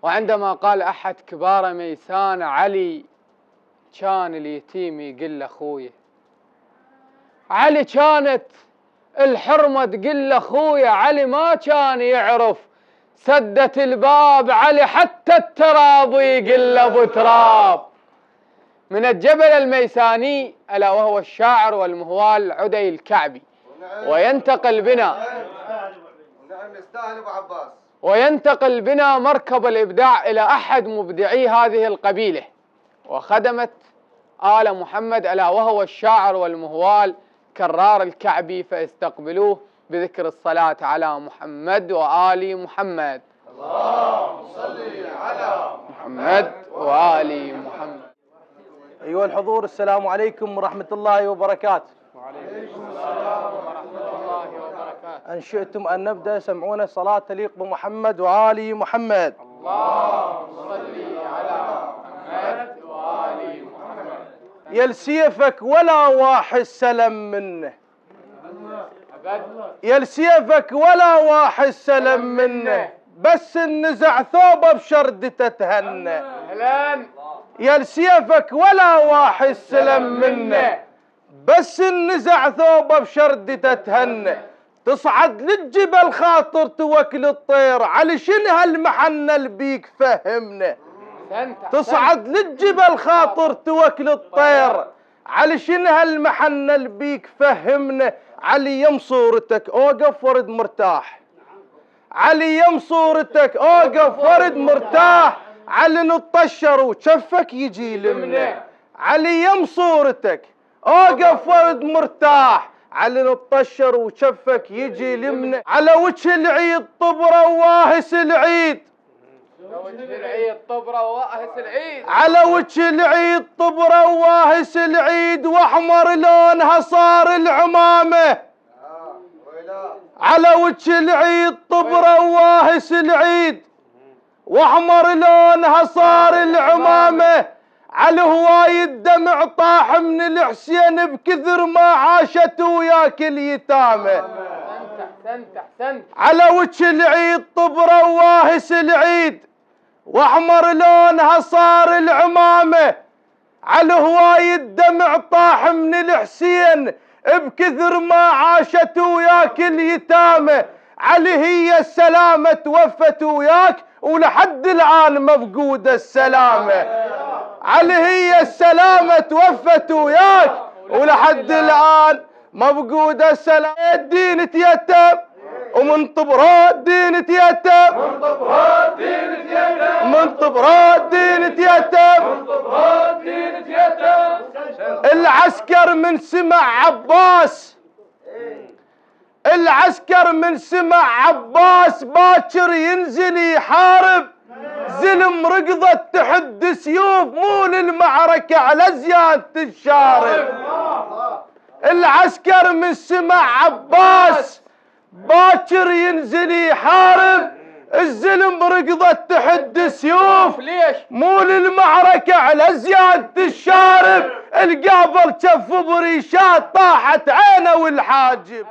وعندما قال أحد كبار ميسان علي كان اليتيم يقل أخويا، علي كانت الحرمة تقل أخويا، علي ما كان يعرف سدة الباب، علي حتى التراب يقل أبو تراب. من الجبل الميساني ألا وهو الشاعر والمهوال عدي الكعبي. وينتقل بنا مركب الإبداع إلى أحد مبدعي هذه القبيلة وخدمة آل محمد ألا وهو الشاعر والمهوال كرار الكعبي، فاستقبلوه بذكر الصلاة على محمد وآل محمد. اللهم صل على محمد وآل محمد. أيها الحضور، السلام عليكم ورحمة الله وبركاته. وعليكم السلام ورحمة الله وبركاته. إن شئتم أن نبدأ سمعونا صلاة تليق بمحمد وآل محمد. اللهم صل على محمد وآل محمد. يل سيفك ولا واحد سلم منه، يل سيفك ولا واحد سلم منه، بس النزع ثوبه بشردته تهنى. يل سيفك ولا واحد سلم منه، بس النزع ثوبه بشردته تهنى. تصعد للجبل خاطر توكل الطير، على شنو هالمحنة اللي بيك فهمنا. تصعد للجبل خاطر توكل الطير، على شنو هالمحنة اللي بيك فهمنا. علي يم صورتك اوقف ورد مرتاح، علي يم صورتك اوقف ورد مرتاح، علي نطشر وشفك يجي لمنا. علي يم صورتك اوقف ورد مرتاح، علي نطشر وشفك يجي لمنا. على وجه العيد طبره وواهس العيد، على وجه العيد طبره وواهس العيد، واحمر لونها صار العمامه. على وجه العيد طبره وواهس العيد، واحمر لونها صار العمامه. على هواي الدمع طاح من الحسين بكثر ما عاشت وياك اليتامى. على وجه العيد طبره وواهس العيد، واحمر لونها صار العمامه. على هواي الدمع طاح من الحسين بكثر ما عاشت وياك اليتامى. علي هي السلامة توفت وياك ولحد الآن مفقودة السلامة. علي هي السلامة توفت وياك ولحد الآن مفقودة السلامة. الدين تيتم ومن طبرات الدين تيتم، من طبرات الدين تيتم، من طبرات الدين تيتم، من طبرات الدين تيتم. العسكر من سمع عباس، العسكر من سمع عباس باكر ينزل يحارب. زلم رقضت تحد سيوف مو للمعركة على زيادة الشارب. العسكر من سمع عباس باكر ينزل يحارب. الزلم رقضت تحد سيوف مو للمعركة على زيادة الشارب. القابل شف بريشات طاحت عينه والحاجب.